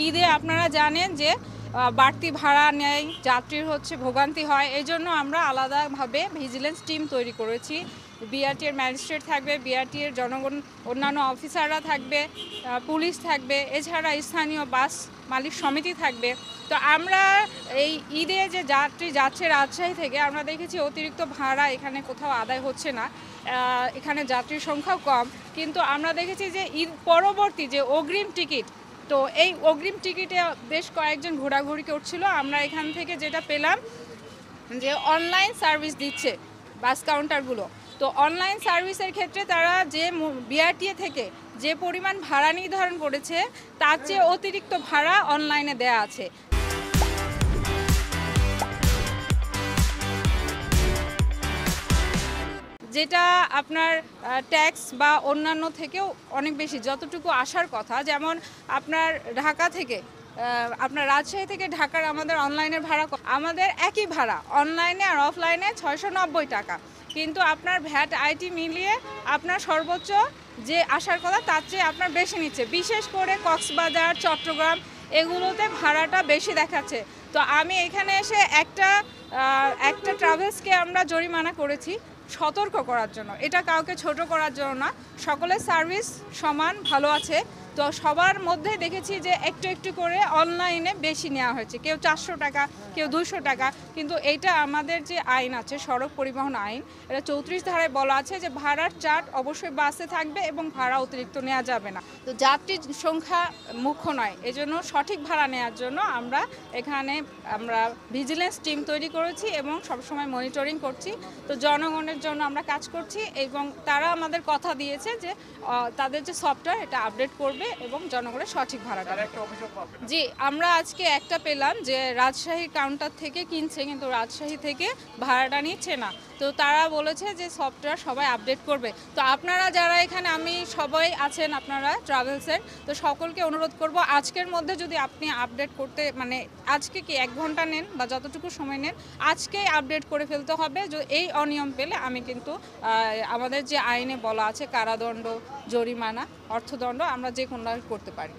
ঈদে আপনারা জানেন যে বাড়তি ভাড়া নেয়, যাত্রীর ভোগান্তি হয়। এজন্য আমরা আলাদাভাবে ভিজিলেন্স টিম তৈরি করেছি। বিআরটি এর ম্যাজিস্ট্রেট থাকবে, বিআরটি এর জনগণ অন্যান্য অফিসাররা থাকবে, পুলিশ থাকবে, এছাড়া স্থানীয় বাস মালিক সমিতি থাকবে। তো আমরা এই ঈদে যে যাত্রী যাচ্ছে রাজশাহী থেকে, আমরা দেখেছি অতিরিক্ত ভাড়া এখানে কোথাও আদায় হচ্ছে না। এখানে যাত্রীর সংখ্যাও কম, কিন্তু আমরা দেখেছি যে ঈদ পরবর্তী যে অগ্রিম টিকিট, তো এই অগ্রিম টিকিটে বেশ কয়েকজন ঘোরাঘুরি করছিল। আমরা এখান থেকে যেটা পেলাম যে অনলাইন সার্ভিস দিচ্ছে বাস কাউন্টারগুলো। তো অনলাইন সার্ভিসের ক্ষেত্রে তারা যে বিআরটিএ থেকে যে পরিমাণ ভাড়া নির্ধারণ করেছে, তার চেয়ে অতিরিক্ত ভাড়া অনলাইনে দেয়া আছে। যেটা আপনার ট্যাক্স বা অন্যান্য থেকেও অনেক বেশি, যতটুকু আসার কথা। যেমন আপনার ঢাকা থেকে আপনার রাজশাহী থেকে ঢাকার আমাদের অনলাইনের ভাড়া, আমাদের একই ভাড়া অনলাইনে আর অফলাইনে 690 টাকা, কিন্তু আপনার ভ্যাট আইটি মিলিয়ে আপনার সর্বোচ্চ যে আসার কথা তার চেয়ে আপনার বেশি নিচ্ছে। বিশেষ করে কক্সবাজার, চট্টগ্রাম এগুলোতে ভাড়াটা বেশি দেখাচ্ছে। তো আমি এখানে এসে একটা ট্রাভেলসকে আমরা জরিমানা করেছি সতর্ক করার জন্য, এটা কাউকে ছোট করার জন্য না। সকলের সার্ভিস সমান ভালো আছে। তো সবার মধ্যে দেখেছি যে একটু একটু করে অনলাইনে বেশি নেওয়া হয়েছে, কেউ 400 টাকা, কেউ 200 টাকা। কিন্তু এইটা আমাদের যে আইন আছে, সড়ক পরিবহন আইন, এটা 34 ধারায় বলা আছে যে ভাড়ার চার্ট অবশ্যই বাসে থাকবে এবং ভাড়া অতিরিক্ত নেওয়া যাবে না। তো যাত্রীর সংখ্যা মুখ্য নয়, এজন্য সঠিক ভাড়া নেওয়ার জন্য আমরা ভিজিলেন্স টিম তৈরি করেছি এবং সবসময় মনিটরিং করছি। তো জনগণের জন্য আমরা কাজ করছি এবং তারা আমাদের কথা দিয়েছে যে তাদের যে সফটওয়্যার এটা আপডেট করবে এবং জনগণের সঠিক ভাড়াটা। জি, আমরা আজকে একটা পেলাম যে রাজশাহী কাউন্টার থেকে কিনছে, কিন্তু রাজশাহী থেকে ভাড়াটা নিচ্ছে না। তো তারা বলেছে যে সফটওয়্যার সবাই আপডেট করবে। তো আপনারা যারা এখানে, আমি সবাই আছেন আপনারা ট্রাভেলসের, তো সকলকে অনুরোধ করব আজকের মধ্যে যদি আপনি আপডেট করতে, মানে আজকে কি 1 ঘন্টা নেন বা যতটুকু সময় নেন, আজকেই আপডেট করে ফেলতে হবে। এই অনিয়ম পেলে আমি কিন্তু আমাদের যে আইনে বলা আছে কারাদণ্ড, জরিমানা, অর্থদণ্ড, আমরা যে কোনো করতে পারি।